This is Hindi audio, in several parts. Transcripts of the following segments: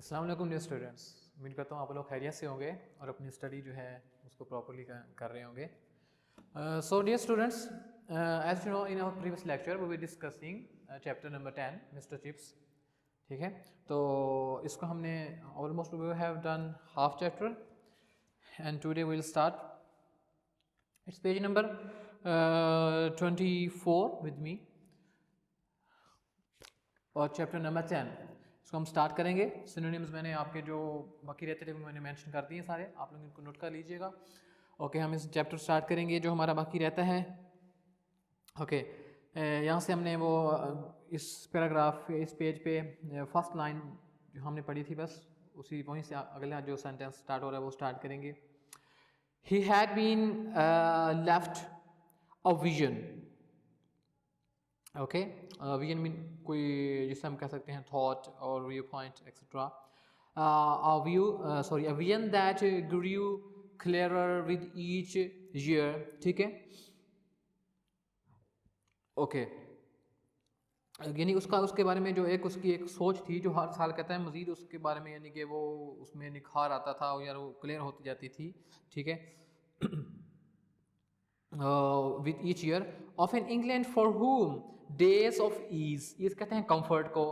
अस्सलाम वालेकुम डियर स्टूडेंट्स। उम्मीद करता हूँ आप लोग खैरियत से होंगे और अपनी स्टडी जो है उसको प्रॉपरली कर रहे होंगे। So dear students, as you know in our previous lecture we were discussing chapter number 10 mister chips. ठीक है, तो इसको हमने almost we have done half chapter and today we will start its page number 24 with me और चैप्टर नंबर 10 इसको हम स्टार्ट करेंगे। सिनोनिम्स मैंने आपके जो बाकी रहते थे वो मैंने मेंशन कर दिए सारे, आप लोग इनको नोट कर लीजिएगा। ओके, हम इस चैप्टर स्टार्ट करेंगे जो हमारा बाकी रहता है। ओके, यहाँ से हमने वो इस पैराग्राफ इस पेज पे फर्स्ट लाइन जो हमने पढ़ी थी बस उसी वहीं से अगला जो सेंटेंस स्टार्ट हो रहा है वो स्टार्ट करेंगे। He had been left a vision. Okay, vision mean कोई जिसे हम कह सकते हैं थॉट और view point etcetera. A vision that grew clearer with each year. ठीक है, ओके, यानी उसके बारे में जो उसकी एक सोच थी जो हर साल कहता है मज़ीद उसके बारे में, यानी कि वो उसमें निखार आता था यार वो क्लियर होती जाती थी। ठीक है, with each year of in England for whom days of ease कहते हैं कंफर्ट को।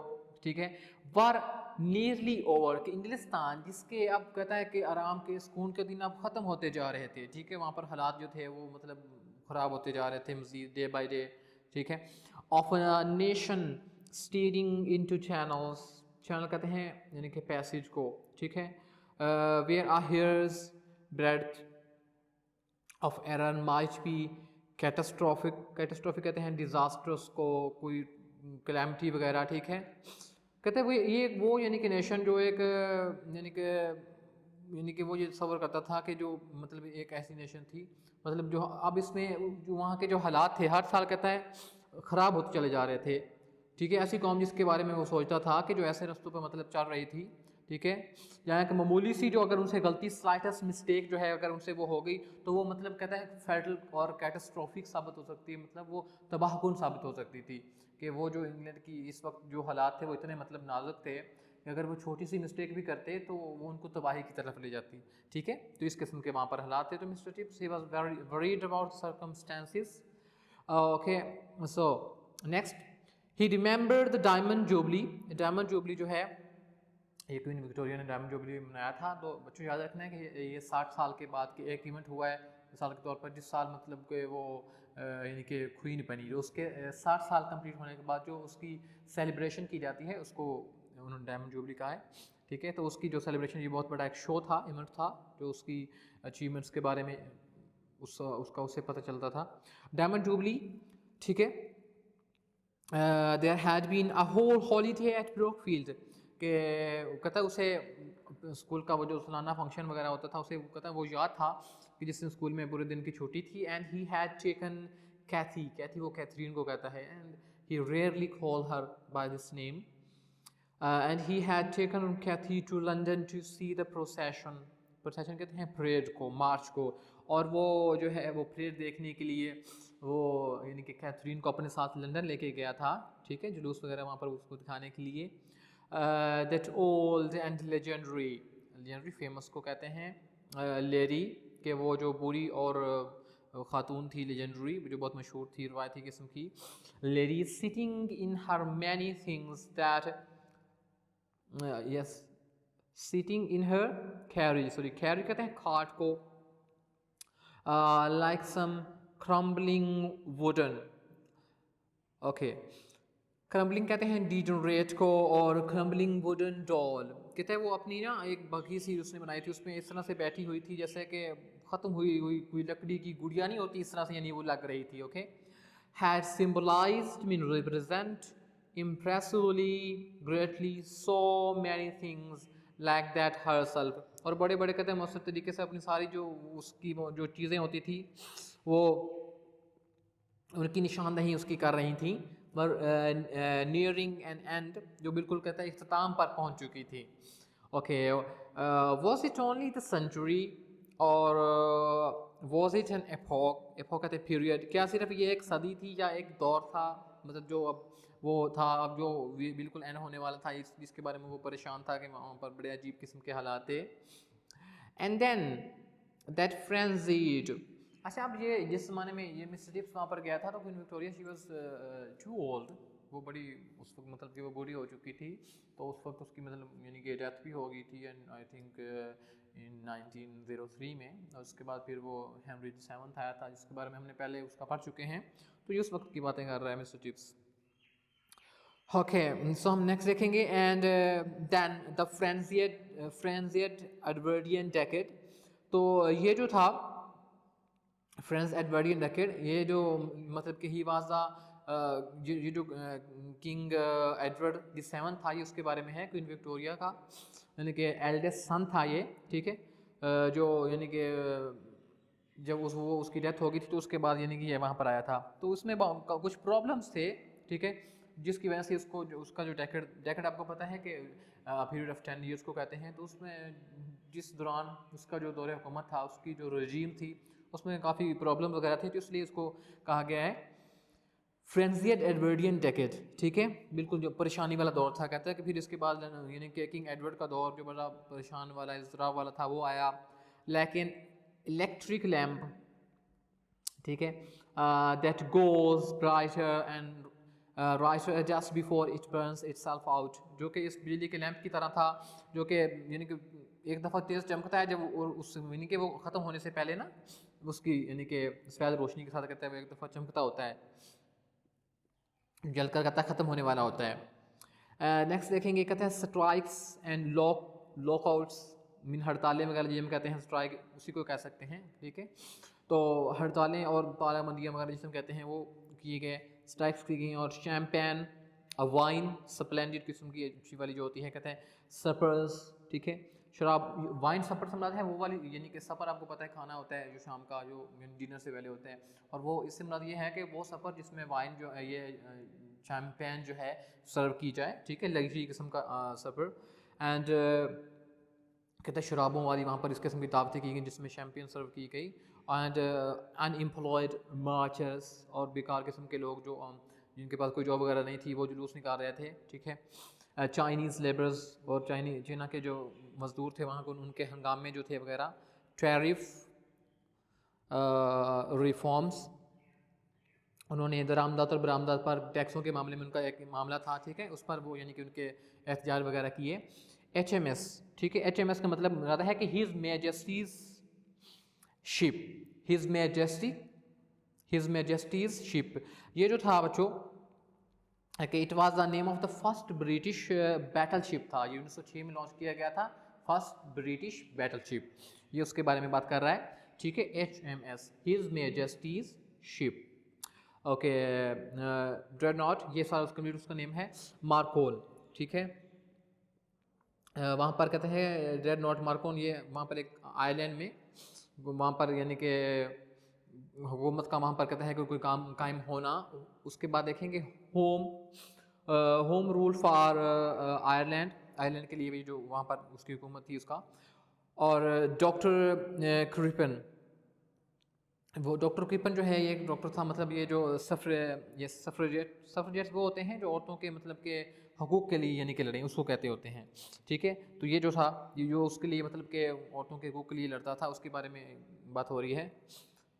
ठीक है, वर नियरली ओवर कि इंग्लिस्तान जिसके अब कहता है कि आराम के सुकून के दिन अब ख़त्म होते जा रहे थे। ठीक है, वहाँ पर हालात जो थे वो मतलब ख़राब होते जा रहे थे मज़ीद डे बाय डे। ठीक है, of a nation steering into channels, channel कहते हैं यानी कि पैसेज को। ठीक है, where are hair's breadth of error might be catastrophic, catastrophic कहते हैं डिज़ास्टर्स को, कोई कैलेमिटी वगैरह। ठीक है, कहते हैं वो यानी कि नेशन जो एक यानी कि वो ये सबर करता था कि जो मतलब एक ऐसी नेशन थी मतलब जो अब इसमें जो वहाँ के जो हालात थे हर साल कहता है ख़राब होते चले जा रहे थे। ठीक है, ऐसी कौम जिसके बारे में वो सोचता था कि जो ऐसे रास्तों पर मतलब चल रही थी। ठीक है, यहाँ कि मामूली सी जो अगर उनसे गलती स्लाइटेस्ट मिस्टेक जो है अगर उनसे वो हो गई तो वो मतलब कहता है फैटल और कैटास्ट्रॉफिक साबित हो सकती है, मतलब वो तबाहकुन साबित हो सकती थी कि वो जो इंग्लैंड की इस वक्त जो हालात थे वो इतने मतलब नाजुक थे कि अगर वो छोटी सी मिस्टेक भी करते तो वो उनको तबाही की तरफ ले जाती। ठीक है, तो इस किस्म के वहाँ पर हालात थे। तो mister tips he was very worried about circumstances. Okay, so next he remembered the diamond jubilee. Diamond jubilee जो है ये क्वीन विक्टोरिया ने डायमंड जुबली मनाया था। तो बच्चों याद रखना है कि ये 60 साल के बाद के एक इवेंट हुआ है मिसाल के तौर पर, जिस साल मतलब कि वो यानी कि क्वीन बनी, तो उसके 60 साल कंप्लीट होने के बाद जो उसकी सेलिब्रेशन की जाती है उसको उन्होंने डायमंड जुबली कहा है। ठीक है, तो उसकी जो सेलिब्रेशन ये बहुत बड़ा एक शो था, इवेंट था जो उसकी अचीवमेंट्स के बारे में उसका उससे पता चलता था। डायमंड जुबली, ठीक है, there had been a whole holiday at Brookfield कि कहता है उसे स्कूल का वो जो सालाना फंक्शन वगैरह होता था उसे कहता है वो याद था कि जिस दिन स्कूल में पूरे दिन की छुट्टी थी। And he had taken Kathy, Kathy वो कैथरीन को कहता है, and he rarely call her by this name, and he had taken Kathy to London to see the procession. Procession कहते हैं परेड को, मार्च को, और वो जो है वो परेड देखने के लिए वो यानी कि कैथरीन को अपने साथ लंदन लेके गया था। ठीक है, जुलूस वगैरह वहाँ पर उसको दिखाने के लिए। That old and legendary, legendary famous को कहते हैं लेडी, के वो जो बुरी और खातून थी लेजेंडरी जो बहुत मशहूर थी रवायती किस्म की। Lady sitting in her many things that yes sitting in her carriage, sorry carriage कहते हैं खाट को, like some crumbling wooden. Okay, crumbling कहते हैं डिजनरेट को, और क्रम्बलिंग वुडन डॉल कहते हैं वो अपनी ना एक बगी सी उसने बनाई थी, उसमें इस तरह से बैठी हुई थी जैसे कि ख़त्म हुई हुई कोई लकड़ी की गुड़िया नहीं होती इस तरह से, यानी वो लग रही थी। Okay, had symbolised mean represent impressively greatly so many things like that herself, और बड़े बड़े कहते हैं मौसम तरीके से अपनी सारी जो उसकी जो चीज़ें होती थी वो उनकी निशानदही उसकी कर रही थी, पर नियरिंग एन एंड जो बिल्कुल कहता है इख्तिताम पर पहुंच चुकी थी। Okay, was it only the century और was it an epoch, epoch कहते हैं पीरियड, क्या सिर्फ ये एक सदी थी या एक दौर था मतलब जो अब वो था, अब जो बिल्कुल एंड होने वाला था, जिसके बारे में वो परेशान था कि वहाँ पर बड़े अजीब किस्म के हालात थे। एंड देन दैट फ्रेंजीड, अच्छा अब ये जिस ज़माने में ये मिस्टर टिप्स वहाँ पर गया था तो Queen Victoria she was too old, वो बड़ी उस वक्त मतलब कि वो बूढ़ी हो चुकी थी, तो उस वक्त उसकी मतलब यानी कि डेथ भी हो गई थी एंड आई थिंक इन 1903 में। और उसके बाद फिर वो हेनरी VII आया था, जिसके बारे में हमने पहले उसका पढ़ चुके हैं, तो ये उस वक्त की बातें कर रहा है मिस्टर टिप्स। ओके, सो हम नेक्स्ट देखेंगे and then the frenzied Edwardian decade. तो ये जो था फ्रेंड्स एडवर्डियन डेकेड, ये जो मतलब कि ही वाज द ये जो किंग एडवर्ड द 7 था, ये उसके बारे में है, क्वीन विक्टोरिया का यानी कि एल्डेस्ट सन था ये, ठीक है। जो यानी कि जब वो उसकी डेथ हो गई थी तो उसके बाद यानी कि ये वहाँ पर आया था, तो उसमें कुछ प्रॉब्लम्स थे, ठीक है, जिसकी वजह से उसका जो डेकेड आपको पता है कि पीरियड ऑफ 10 ईयर्स को कहते हैं, तो उसमें जिस दौरान उसका जो दौरे हुकूमत था, उसकी जो रजीम थी, उसमें काफ़ी प्रॉब्लम वगैरह थी, तो इसलिए इसको कहा गया है फ्रेंजियड एडवर्डियन डेकेड, ठीक है, बिल्कुल जो परेशानी वाला दौर था। कहता है कि फिर इसके बाद यानी कि किंग एडवर्ड का दौर जो बड़ा परेशान वाला इज़राब वाला था वो आया, लेकिन इलेक्ट्रिक लैम्प, ठीक है, that goes brighter and writer just before it Burns itself out, जो कि इस बिजली के लैंप की तरह था, जो कि यानी कि एक दफ़ा तेज़ चमकता है जब उस यानी कि वो ख़त्म होने से पहले ना उसकी यानी कि सफ़ेद रोशनी के साथ कहता है वो एक दफ़ा चमकता होता है, जलकर कहता है ख़त्म होने वाला होता है। नेक्स्ट देखेंगे, कहते हैं स्ट्राइक्स एंड लॉकआउट्स, मीन हड़तालें वगैरह जिसे हम कहते हैं स्ट्राइक, उसी को कह सकते हैं, ठीक है। तो हड़तालें और तालाबंदियाँ वगैरह जिसे हम कहते हैं वो किए गए, स्ट्राइक्स की गई, और शैम्पेन वाइन स्प्लेंडिड किस्म की अच्छी वाली जो होती है, कहते हैं सपर्स, ठीक है, शराब, वाइन सपर समझाते हैं वो वाली, यानी कि सपर आपको पता है खाना होता है जो शाम का जो डिनर से पहले होता है, और वो इससे मुराद ये है कि वो सफ़र जिसमें वाइन जो है ये शैम्पेन जो है सर्व की जाए, ठीक है, लग्जरी किस्म का सफ़र। एंड कहते हैं शराबों वाली वहाँ पर इस किस्म की दावतें की गई जिसमें शैम्पेन सर्व की गई, एंड अनएम्प्लॉयड मार्चर्स, और बेकार किस्म के लोग जो जिनके पास कोई जॉब वगैरह नहीं थी वो जुलूस निकाल रहे थे, ठीक है। चाइनीज़ लेबर्स और चाइना के जो मज़दूर थे वहाँ को उनके हंगामे जो थे वगैरह, टैरिफ रिफॉर्म्स, उन्होंने दरामदात और बरामदात पर टैक्सों के मामले में उनका एक मामला था, ठीक है, उस पर वो यानी कि उनके एहतजाज वगैरह किए। HMS, ठीक है, HMS का मतलब रहता है कि his Majesty's ship, his Majesty's ship, ये जो था बच्चों कि it was the name of the first British battleship था, ये 1906 में लॉन्च किया गया था, फर्स्ट ब्रिटिश बैटलशिप, ये उसके बारे में बात कर रहा है, ठीक है। HMS his Majesty's ship, okay. Dreadnought, ये सारा उसका नेम है। मार्कोन, ठीक है, वहाँ पर कहते हैं ड्रेडनॉट मार्कोन, ये वहाँ पर एक आइलैंड में वहाँ पर यानी कि हुकूमत का वहाँ पर कहते हैं कि कोई काम कायम होना। उसके बाद देखेंगे होम रूल फॉर आयरलैंड के लिए भी जो वहाँ पर उसकी हुकूमत थी उसका। और डॉक्टर क्रिपन, वो डॉक्टर क्रिपन जो है ये एक डॉक्टर था, मतलब ये जो सफ्रेजेट्स वो होते हैं जो औरतों के मतलब के हकूक़ के लिए यानी कि लड़े, उसको कहते होते हैं, ठीक है। तो ये जो था ये जो उसके लिए मतलब के औरतों के हकूक़ के लिए लड़ता था, उसके बारे में बात हो रही है।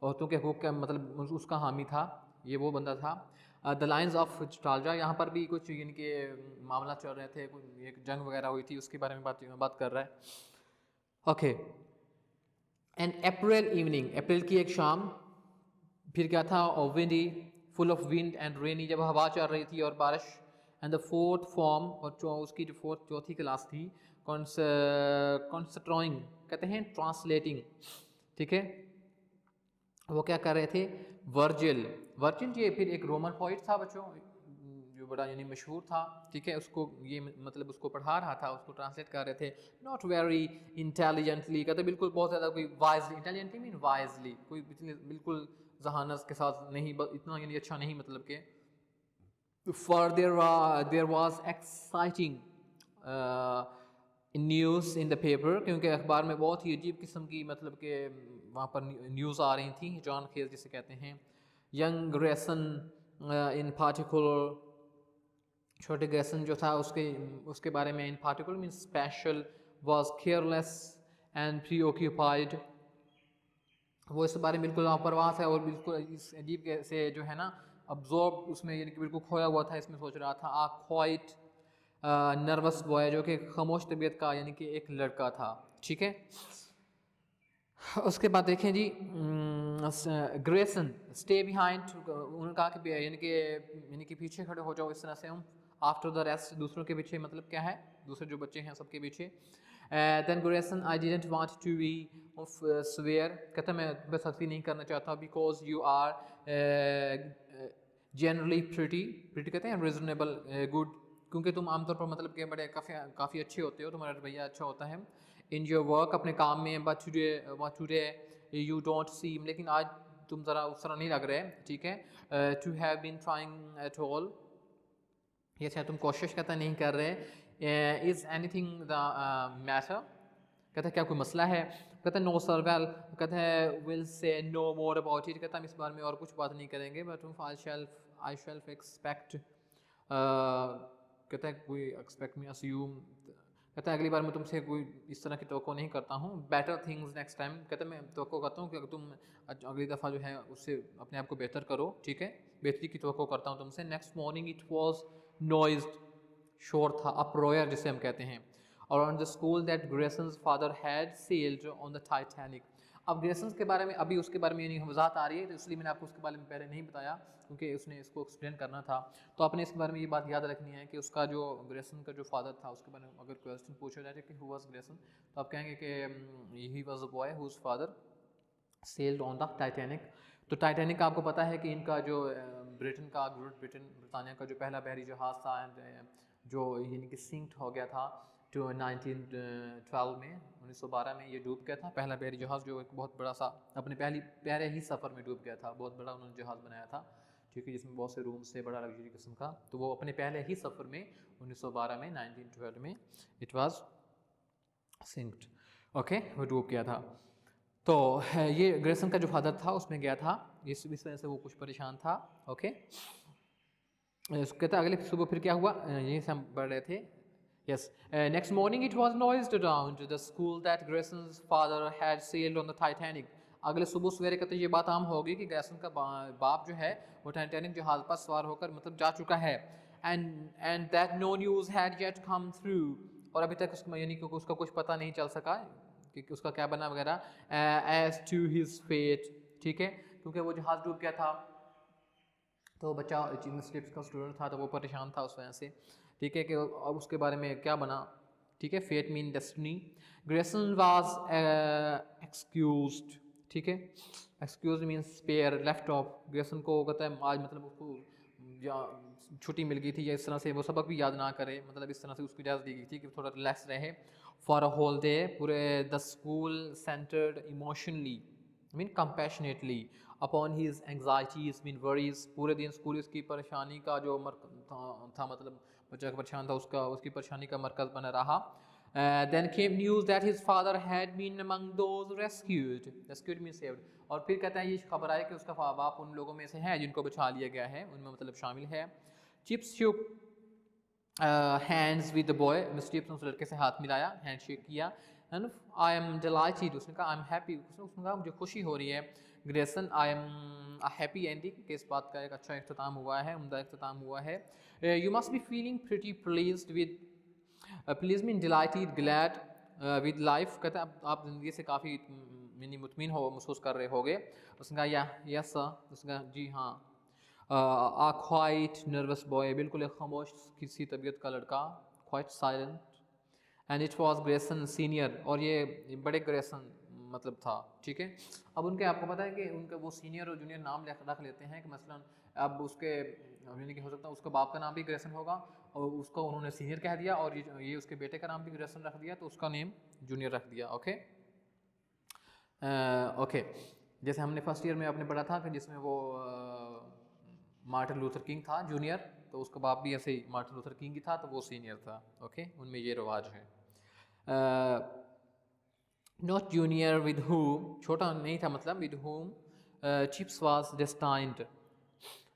औरतों के हकूक़ का मतलब उसका हामी था, ये वो बंदा था। द लाइन्स ऑफ जिब्राल्टर, यहाँ पर भी कुछ यानी कि मामला चल रहे थे, एक जंग वगैरह हुई थी, उसके बारे में बात कर रहा है। ओके, एंड अप्रैल इवनिंग, अप्रैल की एक शाम, फिर क्या था, windy, full of wind and rainy, जब हवा चल रही थी और बारिश। एंड द फोर्थ फॉर्म, और उसकी जो चौथी क्लास थी, कॉन्स्ट्रॉइंग कहते हैं ट्रांसलेटिंग, ठीक है, वो क्या कर रहे थे, वर्जिल ये फिर एक रोमन पोइट था बच्चों, जो बड़ा यानी मशहूर था, ठीक है, उसको ये मतलब उसको पढ़ा रहा था, उसको ट्रांसलेट कर रहे थे। नॉट वेरी इंटेलिजेंटली, कहते बिल्कुल बहुत ज़्यादा कोई वाइजली, इंटेलिजेंटली मीन वाइजली, कोई बिल्कुल जहानत के साथ नहीं, इतना यानी अच्छा नहीं, मतलब के for their was exciting news in the paper, क्योंकि अखबार में बहुत ही अजीब किस्म की मतलब के वहाँ पर न्यूज़ आ रही थी, जॉन खेज जिसे कहते हैं। यंग ग्रेसन इन पार्टिकुलर छोटे ग्रेसन जो था उसके बारे में इन particular mean special was careless and pre occupied, वो इस बारे में बिल्कुल लापरवाह है और बिल्कुल इस अजीब से जो है ना अब्जॉर्ब उसमें यानी कि बिल्कुल खोया हुआ था, इसमें सोच रहा था। क्वाइट नर्वस बॉय, जो कि खामोश तबीयत का यानी कि एक लड़का था, ठीक है। उसके बाद देखें जी, ग्रेसन स्टे बिहाइंड, उन्होंने कहा कि यानी कि पीछे खड़े हो जाओ इस तरह से हम, आफ्टर द रेस्ट, दूसरों के पीछे मतलब क्या है, दूसरे जो बच्चे हैं सबके पीछे। Then Grayson I didn't want to be severe, कहता मैं बस सख्ती नहीं करना चाहता, because you are generally pretty कहते हैं रिजनेबल गुड, क्योंकि तुम आमतौर पर मतलब कि बड़े काफ़ी अच्छे होते हो, तुम्हारा रवैया अच्छा होता है इन योर वर्क, अपने काम में, but today you don't seem, लेकिन आज तुम ज़रा उस तरह नहीं लग रहे, ठीक है। To have been trying at all, ये शायद तुम कोशिश कहता नहीं कर रहे। इज़ एनीथिंग द मैटर, कहता है क्या कोई मसला है, कहता है नो सर, वेल, कहता है will say no more about it, कहता है हम इस बारे में और कुछ बात नहीं करेंगे, बट आई शेल्फ एक्सपेक्ट, कहता है कोई एक्सपेक्ट मी अस्यूम, कहता है अगली बार मैं तुमसे कोई इस तरह की तवक्को नहीं करता हूँ, बेटर थिंग्स नेक्स्ट टाइम, कहता है मैं तवक्को करता हूँ कि अगर तुम अगली दफ़ा जो है उससे अपने आप को बेहतर करो, ठीक है, बेहतरी की तवक्को करता हूँ तुमसे। नेक्स्ट मॉर्निंग इट वॉज नॉइज्ड, शोर था, अपरोयर जिसे हम कहते हैं, around the school that Grayson's father had sailed on the Titanic। अब ग्रेसन्स के बारे में अभी उसके बारे में यानी वजाहत आ रही है, तो इसलिए मैंने आपको उसके बारे में पहले नहीं बताया, क्योंकि उसने इसको एक्सप्लेन करना था। तो आपने इसके बारे में ये बात याद रखनी है कि उसका जो ग्रेसन का जो फादर था उसके बारे में अगर क्वेश्चन पूछा जाए कि हु वाज ग्रेसन, तो आप कहेंगे कि he was a boy whose father sailed on the Titanic. तो टाइटैनिक आपको पता है कि इनका जो ब्रिटेन का ब्रिटानिया का जो पहला बहरी जहाज़ था, जो यानी कि सिंक्ड हो गया था तो 1912 में, 1912 में ये डूब गया था, पहला बहरी जहाज़ जो एक बहुत बड़ा सा अपने पहले ही सफ़र में डूब गया था, बहुत बड़ा उन्होंने जहाज़ बनाया था, ठीक है, जिसमें बहुत से रूम्स से बड़ा लग्जरी किस्म का, तो वो अपने पहले ही सफ़र में 1912 में 1912 में इट वाज सिंक्ड, ओके, वो डूब गया था। तो ये ग्रेसन का जो फादर था उसमें गया था, इस वजह से वो कुछ परेशान था, ओके। कहता अगले सुबह फिर क्या हुआ, यहीं से हम बढ़ रहे थे। Yes. Next morning it was noised around the school that Grayson's father had sailed on the Titanic। अगले सुबह सवेरे कहते ये बात आम होगी कि ग्रेसन का बाप जो है वो टाइटैनिक जहाज पर सवार होकर मतलब जा चुका है। and that no news had yet come through, और अभी तक उसका यानी कि उसका कुछ पता नहीं चल सका कि उसका क्या बना वगैरह, as to his fate, ठीक है, क्योंकि वो जहाज डूब गया था, तो बच्चा जिम्नास्टिक्स का स्टूडेंट था तो वो परेशान था उस वजह से, ठीक है, कि अब उसके बारे में क्या बना, ठीक है। Fate mean destiny. Grayson was excused, ठीक है, excuse mean spare, left off, Grayson को कहता है आज मतलब उसको छुट्टी मिल गई थी या इस तरह से वो सबक भी याद ना करे, मतलब इस तरह से उसको इजाज़त दी गई थी कि थोड़ा रिलैक्स रहे फॉर अ होल डे। पूरे the school centred emotionally mean compassionately upon his anxieties mean worries, पूरे दिन स्कूल इसकी परेशानी का जो था मतलब बच्चा परेशान था उसकी परेशानी का मरकज़ बना रहा। Then came news that his father had been among those rescued means saved, और फिर कहता है ये खबर आई कि उसका बाप उन लोगों में से है जिनको बचा लिया गया है, उनमें मतलब शामिल है। Chips shook hands with the boy, miss chips ने उस लड़के से हाथ मिलाया, हैंड शेक किया, एंड आई एम डिलाइटेड, उसने कहा आई एम हैप्पी, उसने कहा मुझे खुशी हो रही है। Grayson I am a happy ending, कि इस बात का एक अच्छा इख्तिताम हुआ है, उम्दा इख्तिताम हुआ है। You must be feeling pretty pleased with, please mean dilated glad with life, कहता है आप ज़िंदगी से काफ़ी मिनी मुतमिन हो महसूस कर रहे होगे। उसने कहा या यस सर, उसने कहा जी हाँ। आ क्वाइट नर्वस बॉय, बिल्कुल एक खामोश किसी तबीयत का लड़का, quite silent, and it was Grayson senior, और ये बड़े ग्रेसन मतलब था, ठीक है। अब उनके आपको पता है कि उनका वो सीनियर और जूनियर नाम रख लेते हैं कि मसलन अब उसके यानी कि हो सकता है उसका बाप का नाम भी ग्रेसन होगा और उसको उन्होंने सीनियर कह दिया, और ये उसके बेटे का नाम भी ग्रेसन रख दिया तो उसका नेम जूनियर रख दिया, ओके। ओके, जैसे हमने फर्स्ट ईयर में आपने पढ़ा था कि जिसमें वो मार्टिन लूथर किंग था जूनियर, तो उसका बाप भी ऐसे ही मार्टिन लूथर किंग ही था तो वो सीनियर था, ओके, उनमें ये रिवाज है। नॉट जूनियर विद whom, छोटा नहीं था मतलब, with whom Chips was destined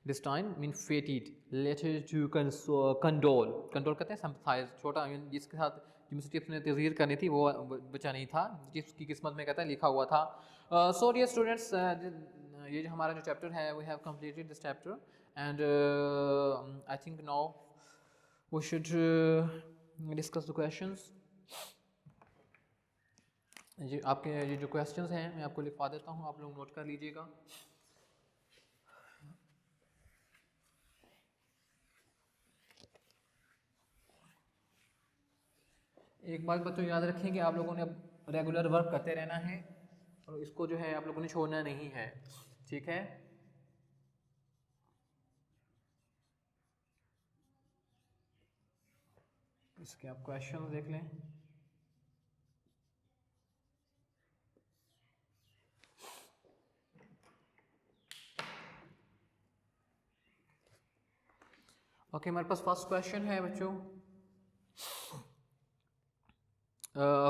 destine mean fated, later to condole, condole कहते हैं सिंपैथाइज, छोटा जिसके साथ जिनसे टिप्स ने तज़हीर करनी थी वो बचा नहीं था, जिसकी किस्मत में कहता है लिखा हुआ था। सो डियर स्टूडेंट्स, ये जो हमारा जो चैप्टर है we have completed this chapter and I think now we should discuss the questions. ये आपके ये जो क्वेश्चंस हैं मैं आपको लिखवा देता हूँ, आप लोग नोट कर लीजिएगा। एक बात बच्चों याद रखें कि आप लोगों ने अब रेगुलर वर्क करते रहना है और इसको जो है आप लोगों ने छोड़ना नहीं है, ठीक है। इसके आप क्वेश्चन देख लें। ओके, हमारे पास फर्स्ट क्वेश्चन है बच्चों,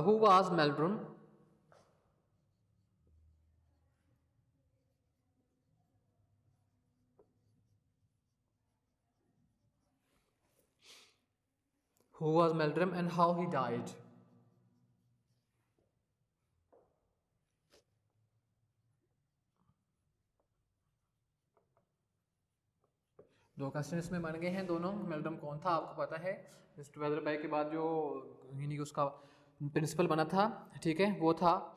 who was Meldrum? Who was Meldrum and how he died? दो क्वेश्चन इसमें बन गए हैं दोनों। मेल्ड्रम कौन था आपको पता है, मिस्टर वेदरबाई के बाद जो यानी कि उसका प्रिंसिपल बना था, ठीक है, वो था।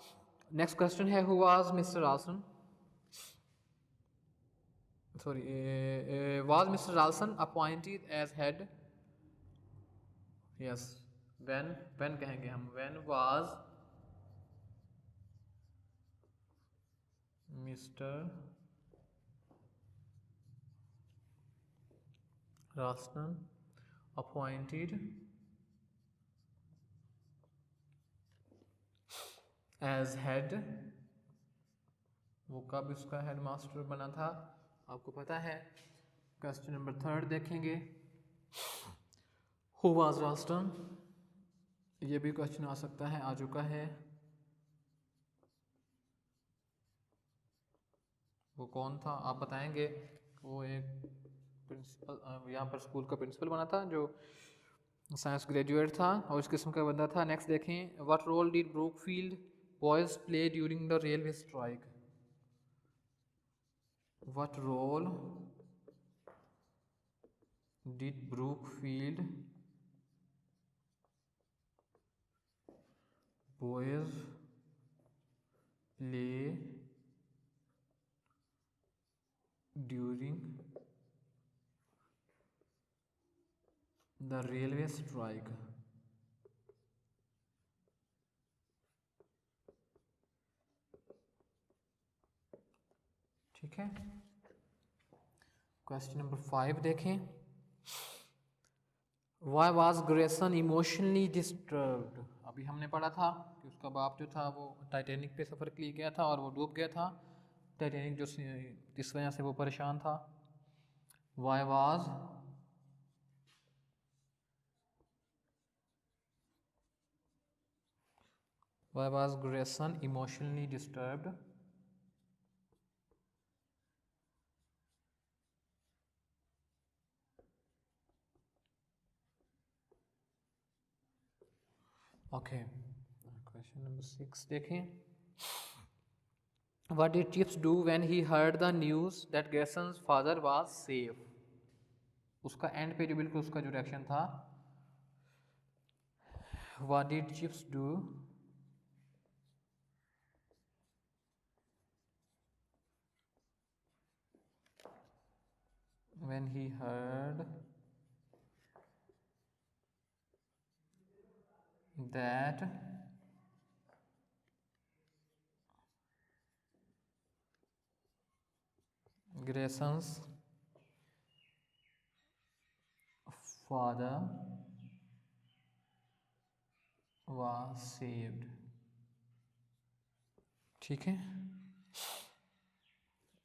नेक्स्ट क्वेश्चन है who was Mr Ralson? Sorry, was Mr Ralson appointed as head? Yes, when कहेंगे हम, when was Mr Ralson appointed as head? वो कब उसका हेड मास्टर बना था आपको पता है। क्वेश्चन नंबर थर्ड देखेंगे, हु वाज राल्स्टन? ये भी क्वेश्चन आ सकता है, आ चुका है। वो कौन था आप बताएंगे? वो एक प्रिंसिपल यहाँ पर स्कूल का प्रिंसिपल बना था जो साइंस ग्रेजुएट था और इस किस्म का बंदा था। नेक्स्ट देखें, what role did Brookfield boys play during the railway strike? What role did Brookfield boys play during the railway strike? ठीक है। क्वेश्चन नंबर 5 देखें, Why was Grayson emotionally disturbed? अभी हमने पढ़ा था कि उसका बाप जो था वो टाइटैनिक पे सफ़र के लिए गया था और वो डूब गया था टाइटैनिक, जो इस वजह से वो परेशान था। Why was Grayson emotionally disturbed? Okay, question number 6 देखें, What did Chips do when he heard the news that Grayson's father was safe? उसका एंड पे जो बिल्कुल उसका जो रिएक्शन था, What did Chips do when he heard that Grayson's father was saved? ठीक है,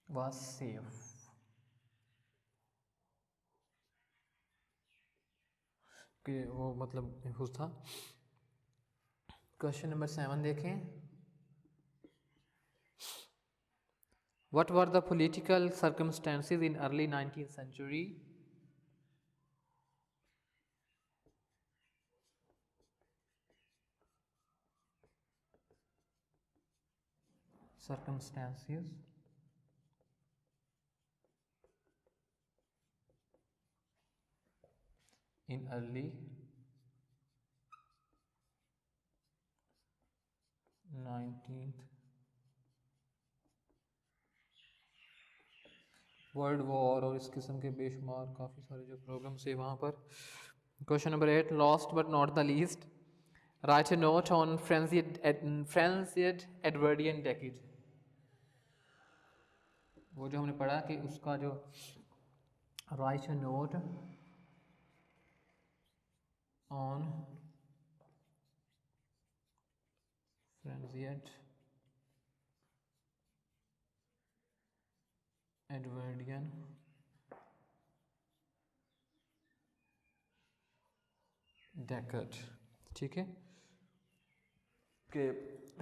was safe कि वो मतलब खुश था। क्वेश्चन नंबर 7 देखें, What were the political circumstances in early 19th century? Circumstances in early 19th world war और इस किस्म के बेशुमार काफ़ी सारे जो प्रॉब्लम्स है वहाँ पर. Question number 8, last but not the least, write a note on frenzied Edwardian decade. वो जो हमने पढ़ा कि उसका जो write a note on frenzied Edwardian decade. ठीक है कि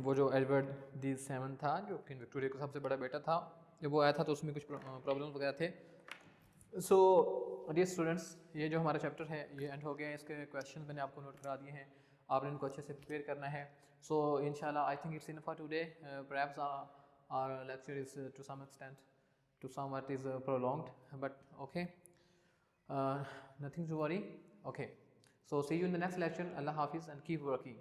वो जो एडवर्ड दी सेवन था जो किंग विक्टोरिया का सबसे बड़ा बेटा था, जब वो आया था तो उसमें कुछ प्रॉब्लम्स वगैरह थे. सो डियर स्टूडेंट्स, ये जो हमारा चैप्टर है ये एंड हो गया है. इसके क्वेश्चन मैंने आपको नोट करा दिए हैं, आपने इनको अच्छे से प्रिपेयर करना है. सो इंशाल्लाह I think it's enough for today. Perhaps our lecture is to some extent to somewhat is prolonged, but okay, nothing to worry. Okay, so see you in the next lecture. Allah Hafiz and keep working.